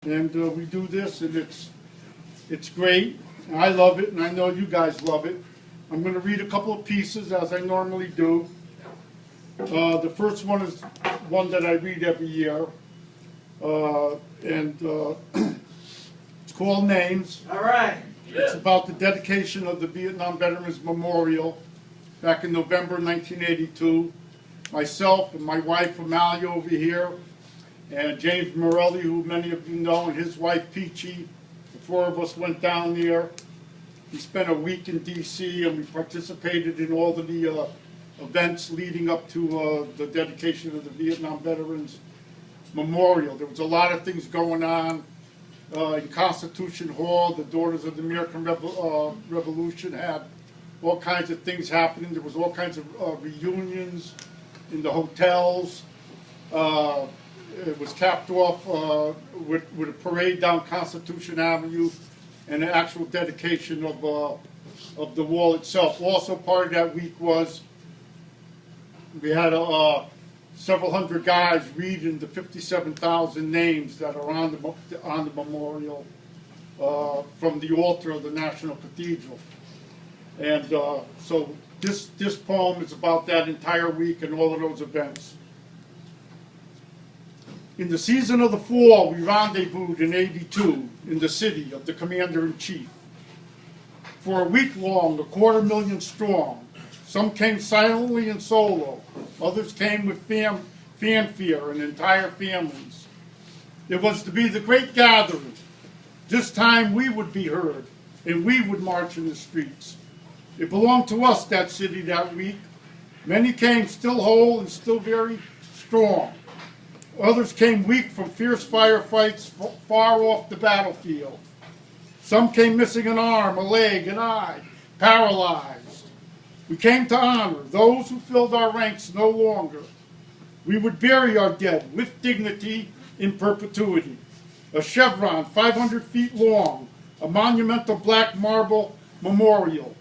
And we do this, and it's great. And I love it, and I know you guys love it. I'm going to read a couple of pieces as I normally do. The first one is one that I read every year, and it's called Names. All right. It's about the dedication of the Vietnam Veterans Memorial back in November 1982. Myself and my wife Amalia over here, and James Morelli, who many of you know, and his wife Peachy. The four of us went down there. We spent a week in D.C. and we participated in all of the events leading up to the dedication of the Vietnam Veterans Memorial. There was a lot of things going on in Constitution Hall. The Daughters of the American Revolution had all kinds of things happening. There was all kinds of reunions in the hotels. It was capped off with a parade down Constitution Avenue and an actual dedication of the wall itself. Also part of that week was we had several hundred guys reading the 57,000 names that are on the memorial from the altar of the National Cathedral. And so this poem is about that entire week and all of those events. In the season of the fall, we rendezvoused in '82 in the city of the Commander-in-Chief. For a week long, 250,000 strong. Some came silently and solo. Others came with fanfare and entire families. It was to be the great gathering. This time we would be heard, and we would march in the streets. It belonged to us, that city, that week. Many came still whole and still very strong. Others came weak from fierce firefights far off the battlefield. Some came missing an arm, a leg, an eye, paralyzed. We came to honor those who filled our ranks no longer. We would bury our dead with dignity in perpetuity. A chevron 500 feet long, a monumental black marble memorial,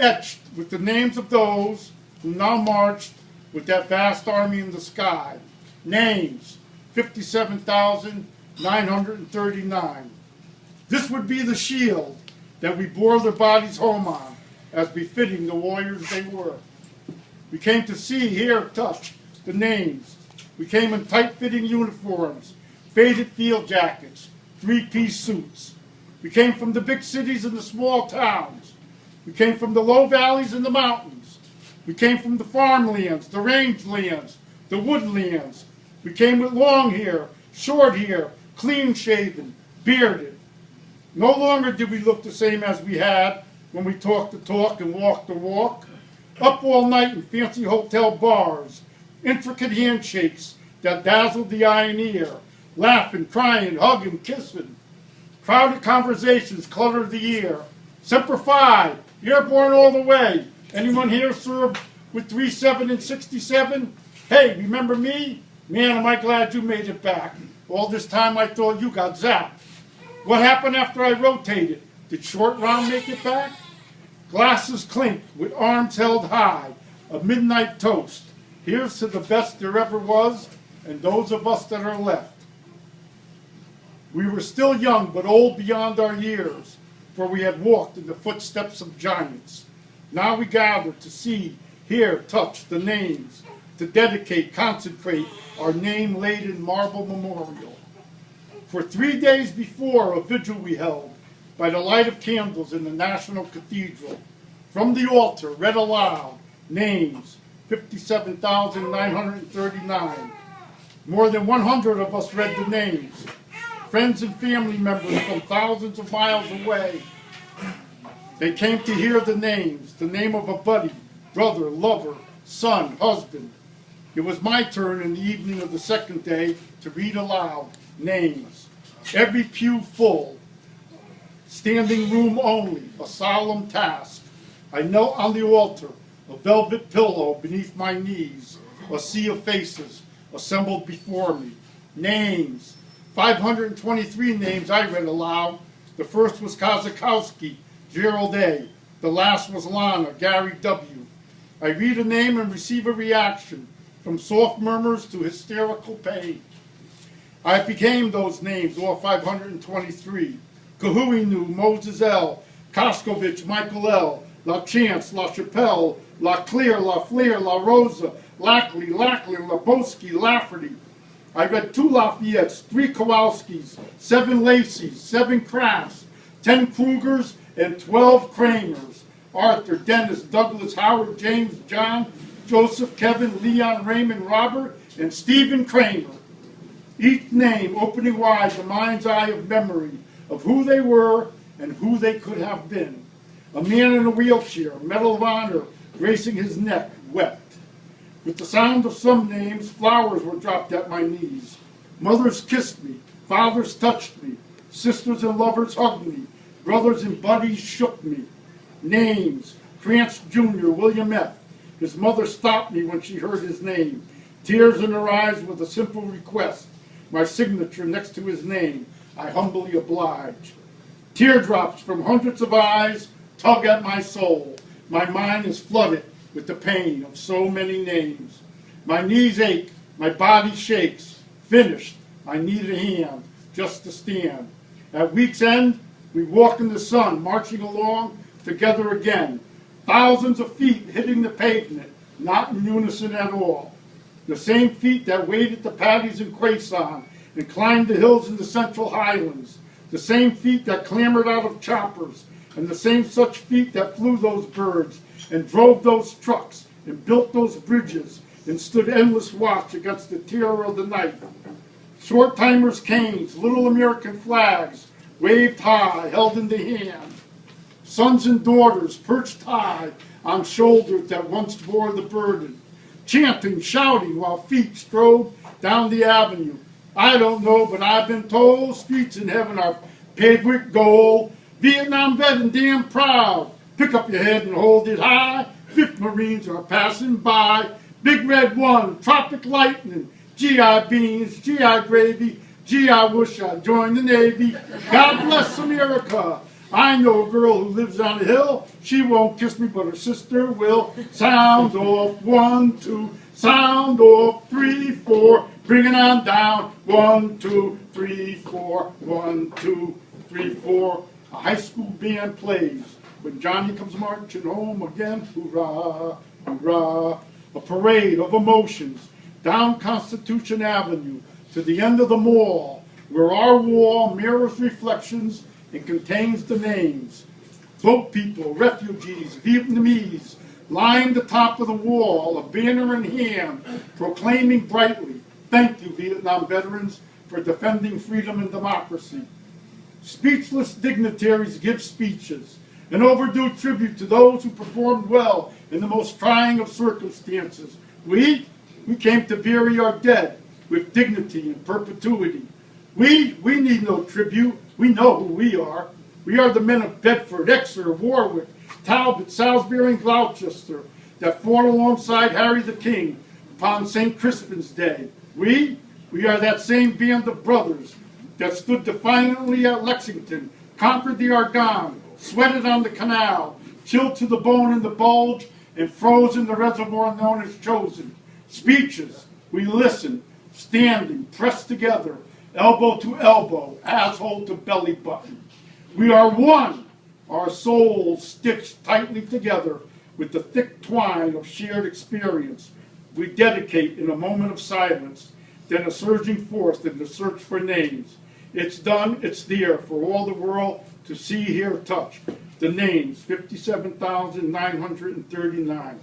etched with the names of those who now marched with that vast army in the sky. Names, 57,939. This would be the shield that we bore their bodies home on, as befitting the warriors they were. We came to see, hear, touch the names. We came in tight-fitting uniforms, faded field jackets, three-piece suits. We came from the big cities and the small towns. We came from the low valleys and the mountains. We came from the farmlands, the rangelands, the woodlands. We came with long hair, short hair, clean-shaven, bearded. No longer did we look the same as we had when we talked the talk and walked the walk. Up all night in fancy hotel bars, intricate handshakes that dazzled the eye and ear, laughing, crying, hugging, kissing. Crowded conversations cluttered the ear. Semper Fi, airborne all the way. Anyone here served with 37 and 67? Hey, remember me? Man, am I glad you made it back. All this time I thought you got zapped. What happened after I rotated? Did Short Round make it back? Glasses clinked with arms held high, a midnight toast. Here's to the best there ever was, and those of us that are left. We were still young, but old beyond our years, for we had walked in the footsteps of giants. Now we gather to see, hear, touch the names, to dedicate, consecrate our name-laden marble memorial. For 3 days before, a vigil we held by the light of candles in the National Cathedral. From the altar, read aloud, names, 57,939. More than 100 of us read the names. Friends and family members from thousands of miles away. They came to hear the names, the name of a buddy, brother, lover, son, husband. It was my turn in the evening of the second day to read aloud names. Every pew full, standing room only, a solemn task. I knelt on the altar, a velvet pillow beneath my knees, a sea of faces assembled before me. Names, 523 names I read aloud. The first was Kozakowski, Gerald A. The last was Lana, Gary W. I read a name and receive a reaction, from soft murmurs to hysterical pain. I became those names, all 523. Kahuinu, Moses L., Koskovich, Michael L., La Chance, La Chapelle, La Clear, La Fleer, La Rosa, Lackley, Labowski, Lafferty. I read 2 Lafayettes, 3 Kowalskis, 7 Lacey's, 7 Crafts, 10 Krugers, and 12 Kramers. Arthur, Dennis, Douglas, Howard, James, John, Joseph, Kevin, Leon, Raymond, Robert, and Stephen Kramer. Each name opening wide the mind's eye of memory of who they were and who they could have been. A man in a wheelchair, Medal of Honor, gracing his neck, wept. With the sound of some names, flowers were dropped at my knees. Mothers kissed me, fathers touched me, sisters and lovers hugged me, brothers and buddies shook me. Names, Krantz Jr., William F. His mother stopped me when she heard his name. Tears in her eyes with a simple request. My signature next to his name, I humbly oblige. Teardrops from hundreds of eyes tug at my soul. My mind is flooded with the pain of so many names. My knees ache, my body shakes. Finished, I need a hand just to stand. At week's end, we walk in the sun, marching along together again. Thousands of feet hitting the pavement, not in unison at all. The same feet that waded the paddies in Quaison and climbed the hills in the Central Highlands. The same feet that clambered out of choppers, and the same such feet that flew those birds and drove those trucks and built those bridges and stood endless watch against the terror of the night. Short-timers' canes, little American flags, waved high, held in the hand. Sons and daughters perched high on shoulders that once bore the burden, chanting, shouting while feet strode down the avenue. I don't know, but I've been told streets in heaven are paved with gold. Vietnam vet and damn proud. Pick up your head and hold it high. 5th Marines are passing by. Big Red 1, Tropic Lightning, GI Beans, GI Gravy, GI wish I'd joined the Navy. God bless America. I know a girl who lives on a hill. She won't kiss me, but her sister will. Sound off, 1, 2. Sound off, 3, 4. Bring it on down. 1, 2, 3, 4. 1, 2, 3, 4. A high school band plays. When Johnny comes marching home again, hoorah, hoorah. A parade of emotions down Constitution Avenue to the end of the mall, where our wall mirrors reflections and contains the names. Boat people, refugees, Vietnamese, line the top of the wall, a banner in hand, proclaiming brightly, "Thank you, Vietnam veterans, for defending freedom and democracy." Speechless dignitaries give speeches, an overdue tribute to those who performed well in the most trying of circumstances. We came to bury our dead with dignity and perpetuity. We need no tribute. We know who we are. We are the men of Bedford, Exeter, Warwick, Talbot, Salisbury, and Gloucester that fought alongside Harry the King upon St. Crispin's Day. We are that same band of brothers that stood defiantly at Lexington, conquered the Argonne, sweated on the canal, chilled to the bone in the bulge, and froze in the reservoir known as Chosen. Speeches, we listened, standing, pressed together, elbow to elbow, asshole to belly button. We are one, our souls stitched tightly together with the thick twine of shared experience. We dedicate in a moment of silence, then a surging forth in the search for names. It's done, it's there for all the world to see, hear, touch. The names, 57,939.